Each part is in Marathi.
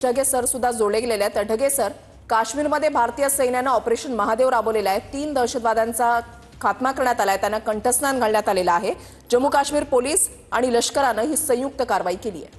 ढगे सर सुद्धा जोडले गेलेले आहेत। ढगे सर, काश्मीरमध्ये भारतीय सैन्याने ऑपरेशन महादेव राबवलेले आहे। 3 दहशतवाद्यांचा खात्मा करण्यात आलाय, त्यांना कंठस्नान घालण्यात आलेलं आहे। जम्मू काश्मीर पोलीस आणि लष्कराने ही संयुक्त कारवाई केली आहे।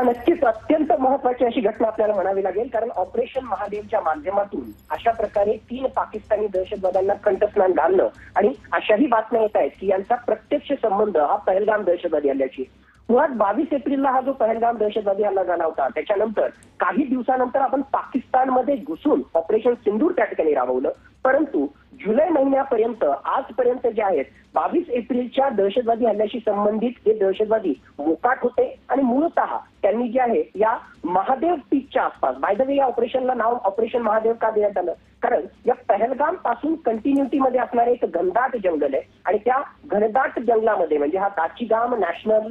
नक्कीच अत्यंत महत्त्वाची अशी घटना आपल्याला म्हणावी लागेल, कारण ऑपरेशन महादेवच्या माध्यमातून अशा प्रकारे 3 पाकिस्तानी दहशतवाद्यांना कंठस्नान घालणं आणि अशाही बातम्या येत आहेत की यांचा प्रत्यक्ष संबंध हा पहलगाम दहशतवादी हल्ल्याशी। मुळात 22 एप्रिलला हा जो पहलगाम दहशतवादी हल्ला झाला होता त्याच्यानंतर काही दिवसानंतर आपण पाकिस्तानमध्ये घुसून ऑपरेशन सिंदूर त्या ठिकाणी राबवलं, परंतु जुलै महिन्यापर्यंत आजपर्यंत जे आहेत 22 एप्रिलच्या दहशतवादी हल्ल्याशी संबंधित हे दहशतवादी मोकाट होते आणि मूळतः त्यांनी जे आहे या महादेव पीकच्या आसपास, बाय द वे या ऑपरेशनला नाव ऑपरेशन महादेव का देण्यात आलं, कारण या पहलगाम पासून कंटिन्युटीमध्ये असणारे एक घनदाट जंगल आहे आणि त्या घनदाट जंगलामध्ये म्हणजे हा दाचीगाम नॅशनल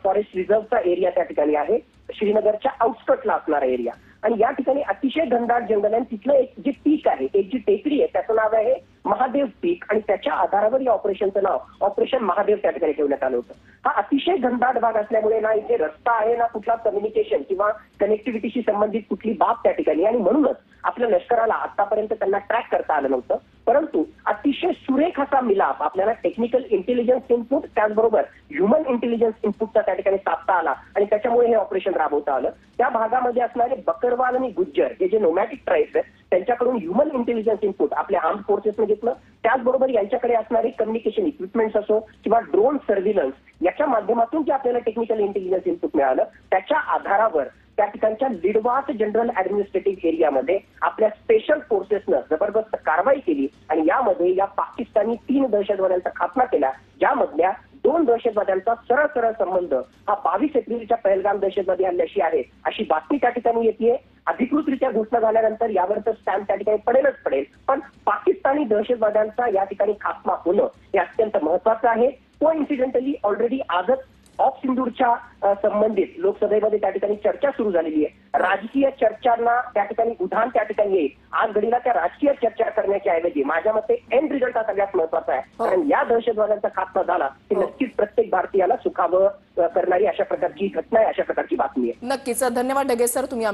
फॉरेस्ट रिझर्वचा एरिया त्या ठिकाणी आहे, श्रीनगरच्या आउटस्कटला असणारा एरिया, आणि या ठिकाणी अतिशय घनदाट जंगल आहे। तिथलं एक जे पीक आहे, एक जी टेकडी आहे, त्याचं नाव आहे महादेव पीक आणि त्याच्या आधारावर या ऑपरेशनचं नाव ऑपरेशन महादेव त्या ठिकाणी ठेवण्यात आलं होतं। हा अतिशय घनदाट भाग असल्यामुळे ना इथे रस्ता आहे ना कुठला कम्युनिकेशन किंवा कनेक्टिव्हिटीशी संबंधित कुठली बाब त्या ठिकाणी, आणि म्हणूनच आपल्या लष्कराला आतापर्यंत त्यांना ट्रॅक करता आलं नव्हतं। परंतु अतिशय सुरेख असा मिलाप आपल्याला टेक्निकल इंटेलिजन्स इनपुट त्याचबरोबर ह्युमन इंटेलिजन्स इनपुटचा त्या ठिकाणी साधता आला आणि त्याच्यामुळे हे ऑपरेशन राबवता आलं। त्या भागामध्ये असणारे बकरवाल आणि गुज्जर हे जे नोमॅटिक ट्राईब्स आहेत त्यांच्याकडून ह्युमन इंटेलिजन्स इनपुट आपल्या आर्म्ड फोर्सेसने घेतलं, त्याचबरोबर यांच्याकडे असणारे कम्युनिकेशन इक्विपमेंट्स असो किंवा ड्रोन सर्व्हिलन्स याच्या माध्यमातून जे आपल्याला टेक्निकल इंटेलिजन्स इनपुट मिळालं त्याच्या आधारावर त्या ठिकाणच्या लिडवास जनरल ऍडमिनिस्ट्रेटिव्ह एरियामध्ये आपल्या स्पेशल फोर्सेसनं जबरदस्त कारवाई केली आणि यामध्ये या पाकिस्तानी 3 दहशतवाद्यांचा खात्मा केला, ज्यामधल्या 2 दहशतवाद्यांचा सरळ संबंध हा 22 एप्रिलच्या पहलगाम दहशतवादी हल्ल्याशी आहे अशी बातमी त्या ठिकाणी येते। अधिकृतरित्या घोषणा झाल्यानंतर यावर तर स्टॅम्प त्या ठिकाणी पडेलच पडेल, पण पाकिस्तानी दहशतवाद्यांचा या ठिकाणी खात्मा होणं हे अत्यंत महत्वाचं आहे। को इन्सिडेंटली ऑलरेडी आजच ऑफ सिंदूरच्या संबंधित लोकसभेमध्ये त्या ठिकाणी चर्चा सुरू झालेली आहे। राजकीय चर्चांना त्या ठिकाणी उधाण त्या ठिकाणी येईल। आज घडीला त्या राजकीय चर्चा करण्याच्या ऐवजी माझ्या मते एंड रिझल्ट हा सगळ्यात महत्वाचा आहे, कारण या दहशतवाद्यांचा खात्मा झाला की नक्कीच प्रत्येक भारतीयाला सुखावह करणारी अशा प्रकारची घटना आहे, अशा प्रकारची बातमी आहे। नक्कीच धन्यवाद ढगे सर, तुम्ही